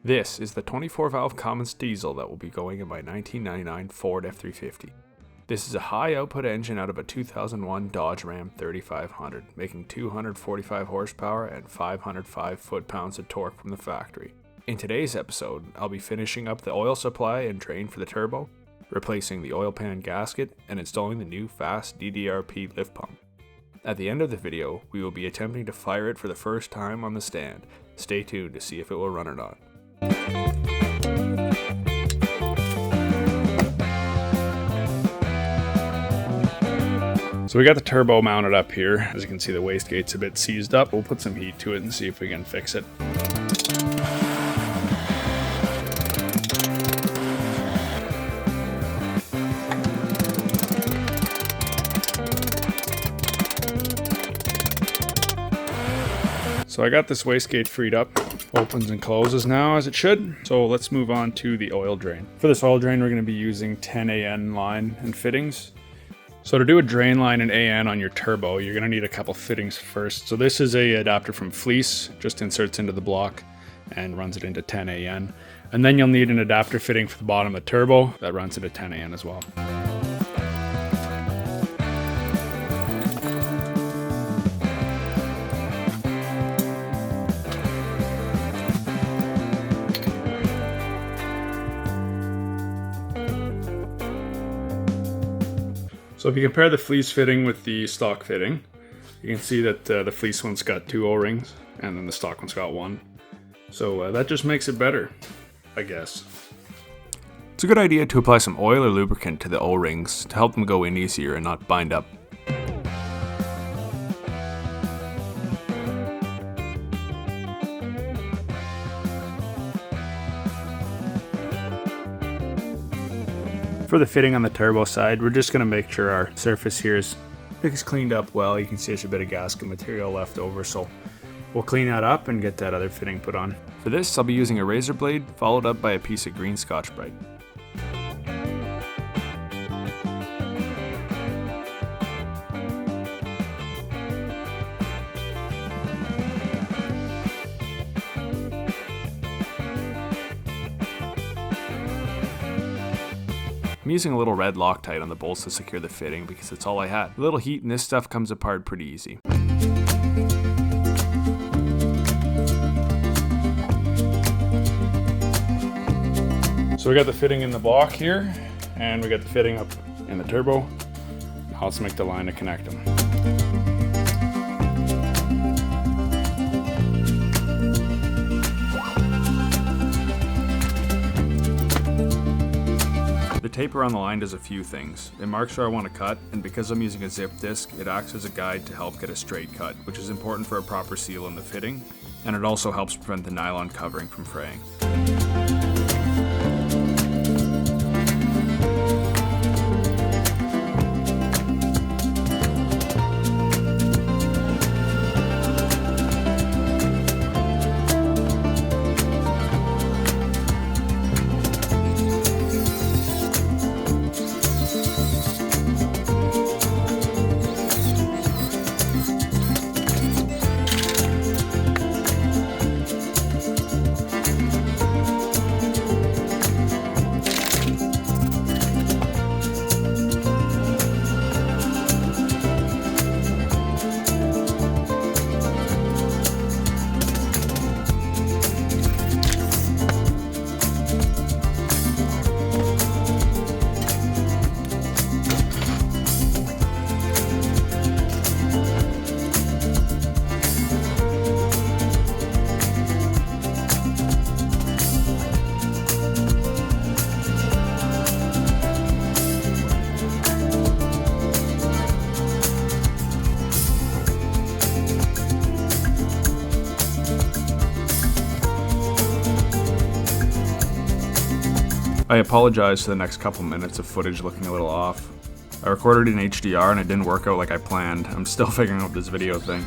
This is the 24-valve Cummins diesel that will be going in my 1999 Ford F-350. This is a high-output engine out of a 2001 Dodge Ram 3500, making 245 horsepower and 505 foot-pounds of torque from the factory. In today's episode, I'll be finishing up the oil supply and drain for the turbo, replacing the oil pan gasket, and installing the new fast DDRP lift pump. At the end of the video, we will be attempting to fire it for the first time on the stand. Stay tuned to see if it will run or not. So we got the turbo mounted up here. As you can see, the wastegate's a bit seized up. We'll put some heat to it and see if we can fix it. So I got this wastegate freed up. Opens and closes now as it should. So let's move on to the oil drain. For this oil drain, we're going to be using 10 AN line and fittings. So to do a drain line and AN on your turbo, you're going to need a couple fittings first. So this is a adapter from Fleece, just inserts into the block and runs it into 10 AN. And then you'll need an adapter fitting for the bottom of the turbo that runs into 10 AN as well. So if you compare the Fleece fitting with the stock fitting, you can see that the Fleece one's got 2 O-rings and then the stock one's got 1. So that just makes it better, I guess. It's a good idea to apply some oil or lubricant to the O-rings to help them go in easier and not bind up. For the fitting on the turbo side, we're just going to make sure our surface here is cleaned up well. You can see there's a bit of gasket material left over, so we'll clean that up and get that other fitting put on. For this, I'll be using a razor blade followed up by a piece of green Scotch-Brite. I'm using a little red Loctite on the bolts to secure the fitting because it's all I had. A little heat and this stuff comes apart pretty easy. So we got the fitting in the block here, and we got the fitting up in the turbo. Now let's make the line to connect them. The taper on the line does a few things. It marks where I want to cut, and because I'm using a zip disc, it acts as a guide to help get a straight cut, which is important for a proper seal in the fitting, and it also helps prevent the nylon covering from fraying. I apologize for the next couple minutes of footage looking a little off. I recorded in HDR and it didn't work out like I planned. I'm still figuring out this video thing.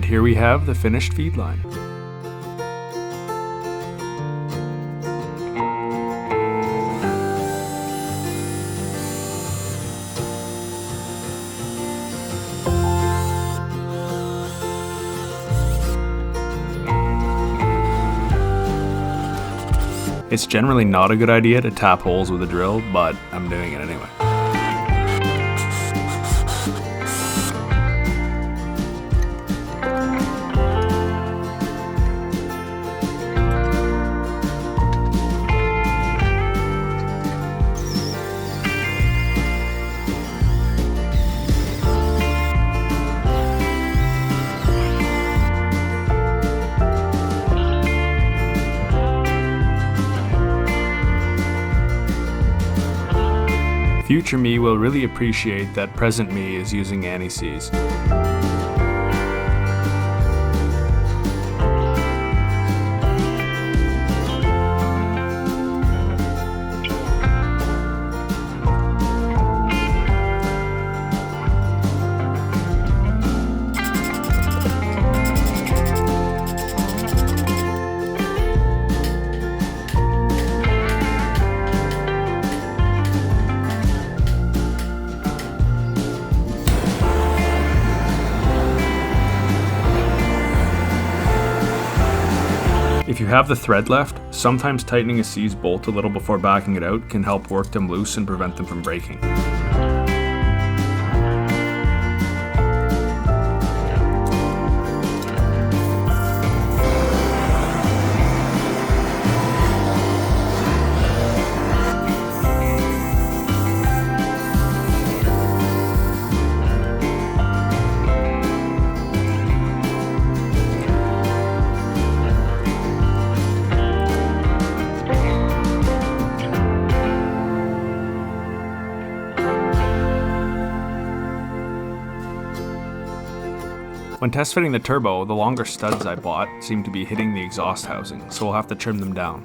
And here we have the finished feed line. It's generally not a good idea to tap holes with a drill, but I'm doing it anyway. Future me will really appreciate that present me is using anti-seize. If you have the thread left, sometimes tightening a seize bolt a little before backing it out can help work them loose and prevent them from breaking. When test fitting the turbo, the longer studs I bought seem to be hitting the exhaust housing, so we'll have to trim them down.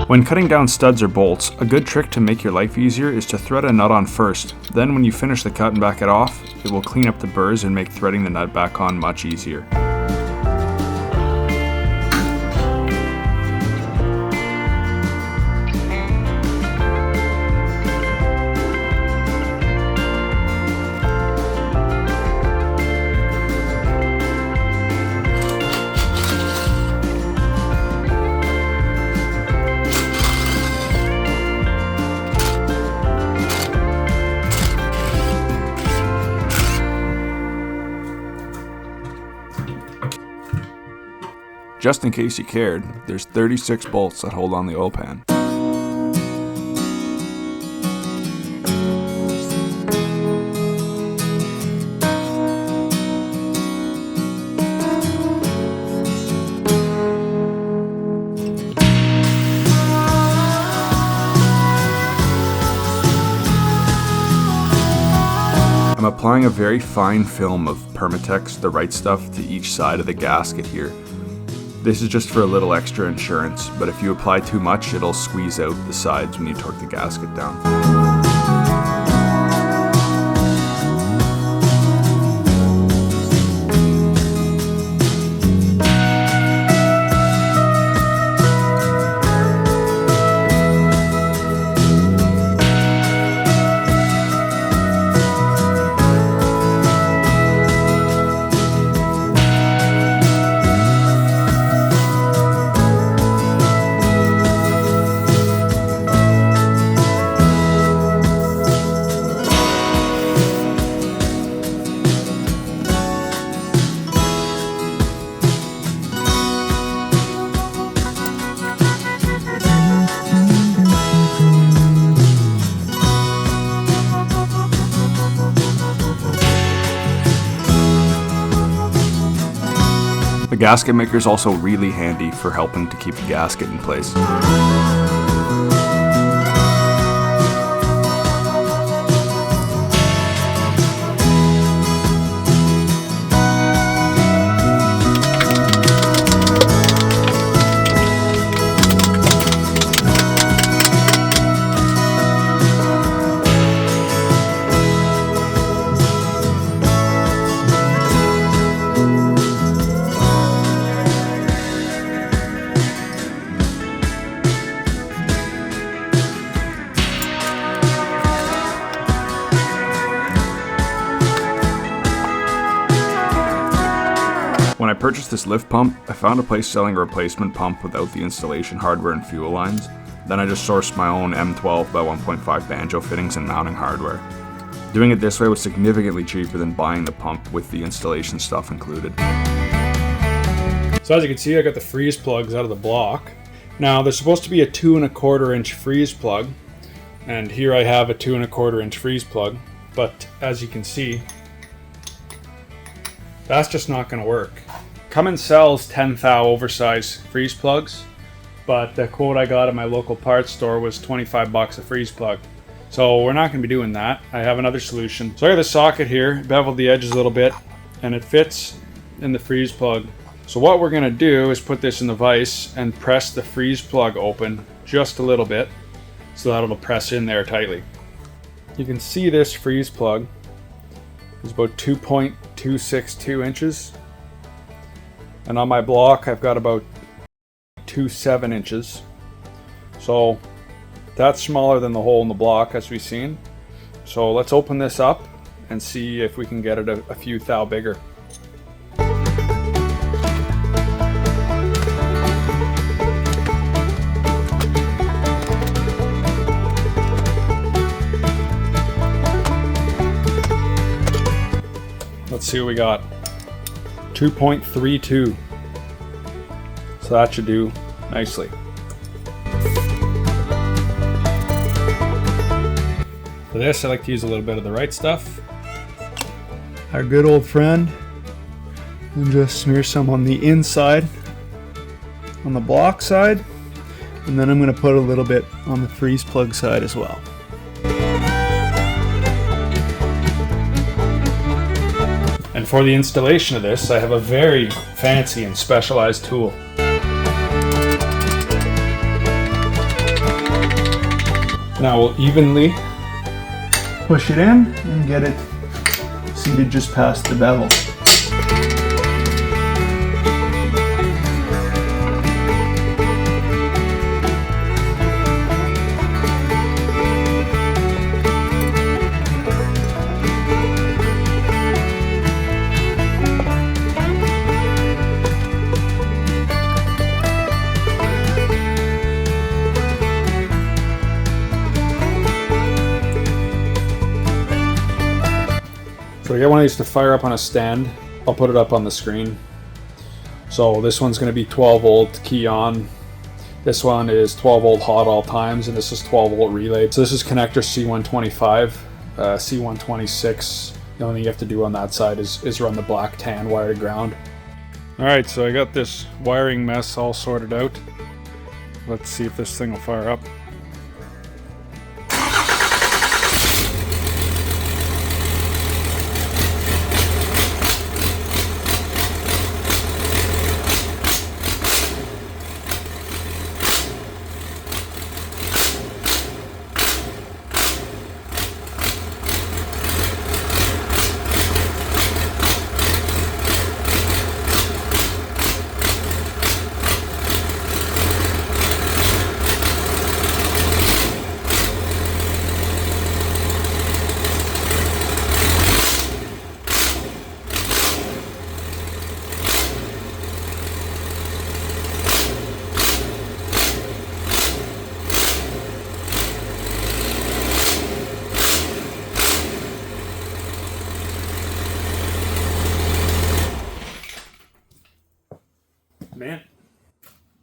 When cutting down studs or bolts, a good trick to make your life easier is to thread a nut on first. Then when you finish the cut and back it off, it will clean up the burrs and make threading the nut back on much easier. Just in case you cared, there's 36 bolts that hold on the oil pan. I'm applying a very fine film of Permatex, the right stuff, to each side of the gasket here. This is just for a little extra insurance, but if you apply too much, it'll squeeze out the sides when you torque the gasket down. The gasket maker is also really handy for helping to keep the gasket in place. When I purchased this lift pump, I found a place selling a replacement pump without the installation hardware and fuel lines. Then I just sourced my own M12 by 1.5 banjo fittings and mounting hardware. Doing it this way was significantly cheaper than buying the pump with the installation stuff included. So as you can see, I got the freeze plugs out of the block. Now there's supposed to be a 2 1/4 inch freeze plug, and here I have a 2 1/4 inch freeze plug, but as you can see, that's just not going to work. Cummins sells 10 thou oversized freeze plugs, but the quote I got at my local parts store was 25 bucks a freeze plug. So we're not going to be doing that. I have another solution. So I got the socket here, beveled the edges a little bit, and it fits in the freeze plug. So what we're going to do is put this in the vise and press the freeze plug open just a little bit so that it'll press in there tightly. You can see this freeze plug is about 2.262 inches. And on my block, I've got about 2.7 inches. So that's smaller than the hole in the block, as we've seen. So let's open this up and see if we can get it a few thou bigger. Let's see what we got. 2.32. So that should do nicely. For this, I like to use a little bit of the right stuff. Our good old friend. And just smear some on the inside, on the block side. And then I'm going to put a little bit on the freeze plug side as well. And for the installation of this, I have a very fancy and specialized tool. Now we'll evenly push it in and get it seated just past the bevel. So I got one of these to fire up on a stand. I'll put it up on the screen. So this one's going to be 12 volt key on. This one is 12 volt hot all times, and this is 12 volt relay. So this is connector C125, C126. The only thing you have to do on that side is run the black tan wire to ground. Alright, so I got this wiring mess all sorted out. Let's see if this thing will fire up.